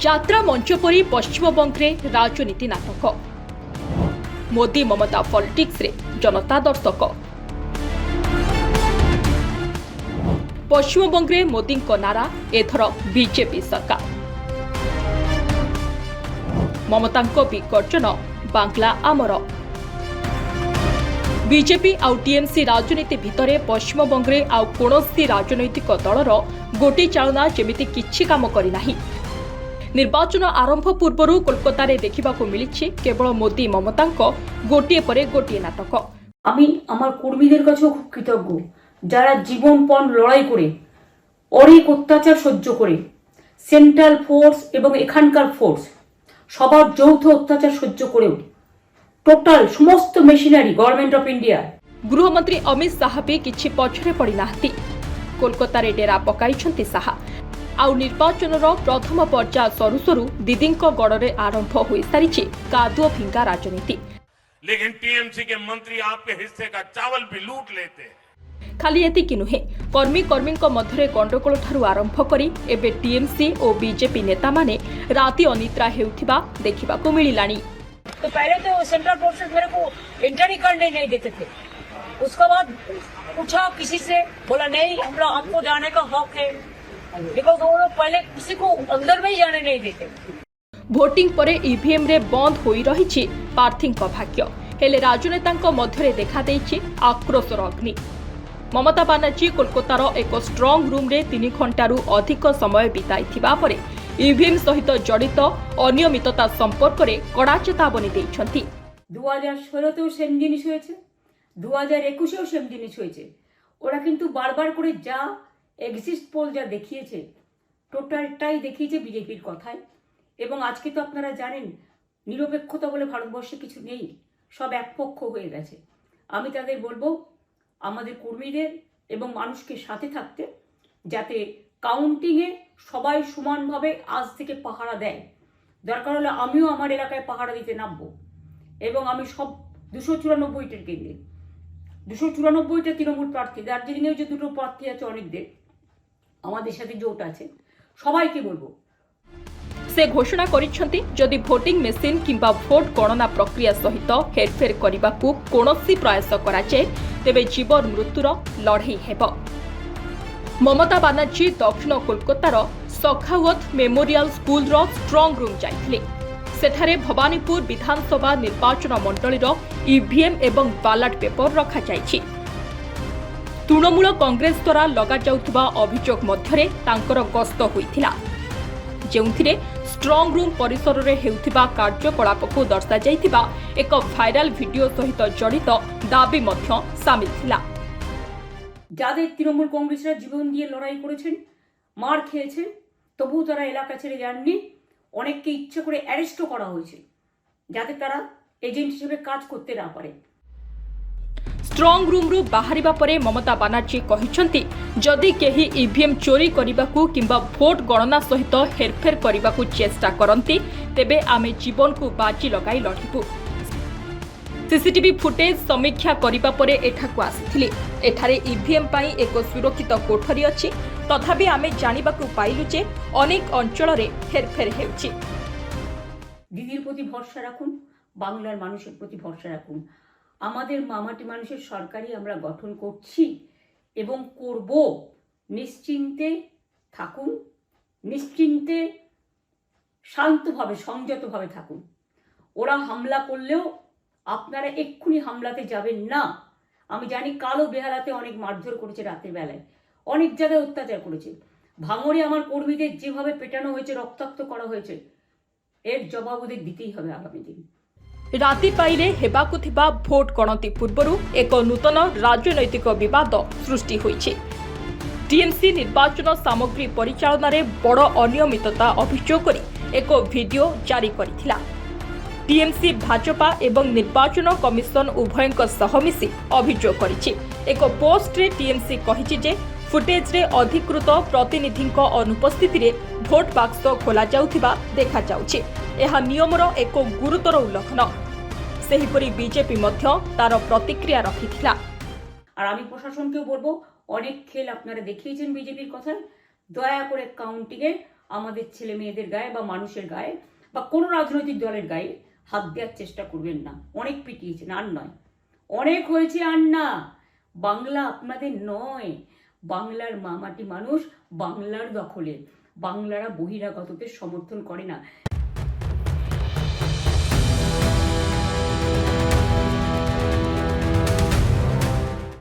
যাত্রা মঞ্চ পরি পশ্চিমবঙ্গে রাজনীতি নাটক মোদি মমতা পলিটিক্সরে জনতা দর্শক পশ্চিমবঙ্গে মোদীଙ୍କ ନାରା ଏଥର ବିଜେପି ସରକାର ମମତାଙ୍କ ବିଗର୍ଜନ ବାଂଲା ଆମର ବିଜେପି ଆଉ ଟିଏମସି ରାଜନୀତି ଭିତରେ ପଶ୍ଚିମବଙ୍ଗରେ ଆଉ କୌଣସି ରାଜନୈତିକ ଦଳର ଗୋଟି ଚାଳନା ଯେମିତି କିଛି କାମ କରିନାହିଁ। ନିର୍ବାଚନ ଆରମ୍ଭ ପୂର୍ବରୁ କୋଲକାତାରେ ଦେଖିବାକୁ ମିଳିଛି କେବଳ ମୋଦି ମମତାଙ୍କ ଗୋଟିଏ ପରେ ଗୋଟିଏ ନାଟକ। আমি আমার কর্মীদের কাছেও খুব কৃতজ্ঞ যারা জীবনপণ লড়াই করে অনেক অত্যাচার সহ্য করে সেন্ট্রাল ফোর্স এবং এখানকার ফোর্স সবার যৌথ অত্যাচার সহ্য করেও টোটাল সমস্ত মেশিনারি গভর্নমেন্ট অফ ইন্ডিয়া গৃহমন্ত্রী অমিত শাহ ବି କିଛି ପଛରେ ପଡ଼ିନାହାନ୍ତି। କୋଲକାତାରେ ଡେରା ପକାଇଛନ୍ତି ଶାହା। ଆଉ ନିର୍ବାଚନର ପ୍ରଥମ ପର୍ଯ୍ୟାୟ ସରୁ ସରୁ ଦିଦିଙ୍କ ଗଡ଼ରେ ଆରମ୍ଭ ହୋଇସାରିଛି କାଦୁଅ ଫିଙ୍ଗା ରାଜନୀତି। लेकिन टीएमसी के मंत्री आपके हिस्से का चावल भी लूट लेते हैं। ଖାଲି ଏତିକି ନୁହେଁ, କର୍ମୀଙ୍କ ମଧ୍ୟରେ ଗଣ୍ଡଗୋଳ ଠାରୁ ଆରମ୍ଭ କରି ଏବେ ଟିଏମସି ଓ ବିଜେପି ନେତାମାନେ ରାତି ଅନିଦ୍ରା ହେଉଥିବା ଦେଖିବାକୁ ମିଳିଲାଣି। तो पहले तो सेंट्रल फोर्सेस मेरे को एंटर ही करने नहीं देते थे। उसके बाद पूछा किसी से, बोला नहीं हमरा आपको जाने का हक है, बिकॉज वो लोग पहले किसी को अंदर में ही जाने नहीं देते। ଭୋଟିଂ ପରେ ଇଭିଏମ୍ ରେ ବନ୍ଦ ହୋଇ ରହିଛି ପ୍ରାର୍ଥୀଙ୍କ ଭାଗ୍ୟ। ହେଲେ ରାଜନେତାଙ୍କ ମଧ୍ୟରେ ଦେଖାଦେଇଛି ଆକ୍ରୋଶର ଅଗ୍ନି। ମମତା ବାନାର୍ଜୀ କୋଲକାତାର ଏକ ଷ୍ଟ୍ରଙ୍ଗ ରୁମ୍ରେ 3 ଘଣ୍ଟାରୁ ଅଧିକ ସମୟ ବିତାଇଥିବା ପରେ ইভিএম সহিত জড়িত অনিয়মিততা সম্পর্কে কড়া চেতাবনী দিয়েছেন। 2016তেও সেম জিনিস হয়েছে, 2021এও সেম জিনিস হয়েছে। ওরা কিন্তু বারবার করে যা এক্সিস্ট পোল যা দেখিয়েছে টোটালটাই দেখিয়েছে বিজেপির কথায়। এবং আজকে তো আপনারা জানেন নিরপেক্ষতা বলে ভারতবর্ষে কিছু নেই, সব একপক্ষ হয়ে গেছে। আমি তাদের বলবো আমাদের কর্মীদের এবং মানুষকে সাথে থাকতে, যাতে কাউন্টিংয়ে সবাই সমানভাবে আজ থেকে পাহারা দেয়। দরকার হলে আমিও আমার এলাকায় পাহারা দিতে নামবো এবং আমি সব 294টির কেন্দ্রে 294টা তৃণমূল প্রার্থী, দার্জিলিংয়েও যে 2টো প্রার্থী আছে অনেকদের আমাদের সাথে জোট আছে, সবাইকে বলবো। ସେ ଘୋଷଣା କରିଛନ୍ତି ଯଦି ଭୋଟିଂ ମେସିନ୍ କିମ୍ବା ଭୋଟ ଗଣନା ପ୍ରକ୍ରିୟା ସହିତ ହେରଫେର କରିବାକୁ କୌଣସି ପ୍ରୟାସ କରାଯାଏ ତେବେ ଜୀବନ ମୃତ୍ୟୁର ଲଢ଼େଇ ହେବ। ମମତା ବାନାର୍ଜୀ ଦକ୍ଷିଣ କୋଲକାତାର ସଖାୱତ ମେମୋରିଆଲ ସ୍କୁଲର ଷ୍ଟ୍ରଙ୍ଗ ରୁମ୍ ଯାଇଥିଲେ। ସେଠାରେ ଭବାନୀପୁର ବିଧାନସଭା ନିର୍ବାଚନ ମଣ୍ଡଳୀର ଇଭିଏମ୍ ଏବଂ ବାଲାଟ ପେପର ରଖାଯାଇଛି। ତୃଣମୂଳ କଂଗ୍ରେସ ଦ୍ୱାରା ଲଗାଯାଉଥିବା ଅଭିଯୋଗ ମଧ୍ୟରେ ତାଙ୍କର ଗସ୍ତ ହୋଇଥିଲା, ଯେଉଁଥିରେ ଷ୍ଟ୍ରଙ୍ଗ ରୁମ୍ ପରିସରରେ ହେଉଥିବା କାର୍ଯ୍ୟକଳାପକୁ ଦର୍ଶାଯାଇଥିବା ଏକ ଭାଇରାଲ ଭିଡିଓ ସହିତ ଜଡ଼ିତ ଦାବି ମଧ୍ୟ ସାମିଲ ଥିଲା। যাদের তৃণমূল কংগ্রেসরা জীবন দিয়ে লড়াই করেছেন, মার খেয়েছেন, তবুও তারা এলাকা ছেড়ে যাননি। অনেককে ইচ্ছে করে অ্যারেস্টও করা হয়েছে যাতে তারা এজেন্ট হিসেবে কাজ করতে না পারে। ଷ୍ଟ୍ରଙ୍ଗ ରୁମ୍ରୁ ବାହାରିବା ପରେ ମମତା ବାନାର୍ଜୀ କହିଛନ୍ତି ଯଦି କେହି ଇଭିଏମ୍ ଚୋରି କରିବାକୁ କିମ୍ବା ଭୋଟ ଗଣନା ସହିତ ହେରଫେର କରିବାକୁ ଚେଷ୍ଟା କରନ୍ତି ତେବେ ଆମେ ଜୀବନକୁ ବାଜି ଲଗାଇ ଲଢ଼ିବୁ। ସିସିଟିଭି ଫୁଟେଜ୍ ସମୀକ୍ଷା କରିବା ପରେ ଏଠାକୁ ଆସିଥିଲି। ଏଠାରେ ଇଭିଏମ୍ ପାଇଁ ଏକ ସୁରକ୍ଷିତ କୋଠରୀ ଅଛି, ତଥାପି ଆମେ ଜାଣିବାକୁ ପାଇଲୁ ଯେ ଅନେକ ଅଞ୍ଚଳରେ ହେରଫେର ହେଉଛି। দিদির প্রতি ভরসা রাখুন, বাংলার মানুষের প্রতি ভরসা রাখুন। আমাদের মামাটি মানুষের সরকারই আমরা গঠন করছি এবং করব। নিশ্চিন্তে থাকুন, নিশ্চিন্তে শান্তভাবে সংযতভাবে থাকুন। ওরা হামলা করলেও আপনারা এক্ষুনি হামলাতে যাবেন না। আমি জানি কালো বেহালাতে অনেক মারধর করেছে, রাতের বেলায় অনেক জায়গায় অত্যাচার করেছে। ভাঙড়ে আমার কর্মীদের যেভাবে পেটানো হয়েছে, রক্তাক্ত করা হয়েছে, এর জবাব ওদের দিতেই হবে আগামী দিন। ରାତି ପାଇଲେ ହେବାକୁ ଥିବା ଭୋଟ ଗଣତି ପୂର୍ବରୁ ଏକ ନୂତନ ରାଜନୈତିକ ବିବାଦ ସୃଷ୍ଟି ହୋଇଛି। ଟିଏମସି ନିର୍ବାଚନ ସାମଗ୍ରୀ ପରିଚାଳନାରେ ବଡ଼ ଅନିୟମିତତା ଅଭିଯୋଗ କରି ଏକ ଭିଡିଓ ଜାରି କରିଥିଲା। ଟିଏମସି ଭାଜପା ଏବଂ ନିର୍ବାଚନ କମିଶନ ଉଭୟଙ୍କ ସହ ମିଶି ଅଭିଯୋଗ କରିଛି। ଏକ ପୋଷ୍ଟରେ ଟିଏମସି କହିଛି ଯେ ଫୁଟେଜ୍ରେ ଅଧିକୃତ ପ୍ରତିନିଧିଙ୍କ ଅନୁପସ୍ଥିତିରେ ଭୋଟ ବାକ୍ସ ଖୋଲାଯାଉଥିବା ଦେଖାଯାଉଛି। ଏହା ନିୟମର ଏକ ଗୁରୁତର ଉଲ୍ଲଂଘନ। ସେହିପରି ବିଜେପି ମଧ୍ୟ ତାର ପ୍ରତିକ୍ରିୟା ରଖିଥିଲା। আর আমি প্রশাসনকেও বলবো, অনেক খেল আপনারা দেখিয়েছেন বিজেপির কথায়, দয়া করে কাউন্টিংয়ে আমাদের ছেলে মেয়েদের গায়ে বা মানুষের গায়ে বা কোনো রাজনৈতিক দলের গায়ে হাত দেওয়ার চেষ্টা করবেন না। অনেক পিটিয়েছেন, আর নয়, অনেক হয়েছে, আর না। বাংলা আপনাদের নয়, বাংলার মামাটি মানুষ বাংলার দখলে, বাংলারা বহিরাগতকে সমর্থন করে না।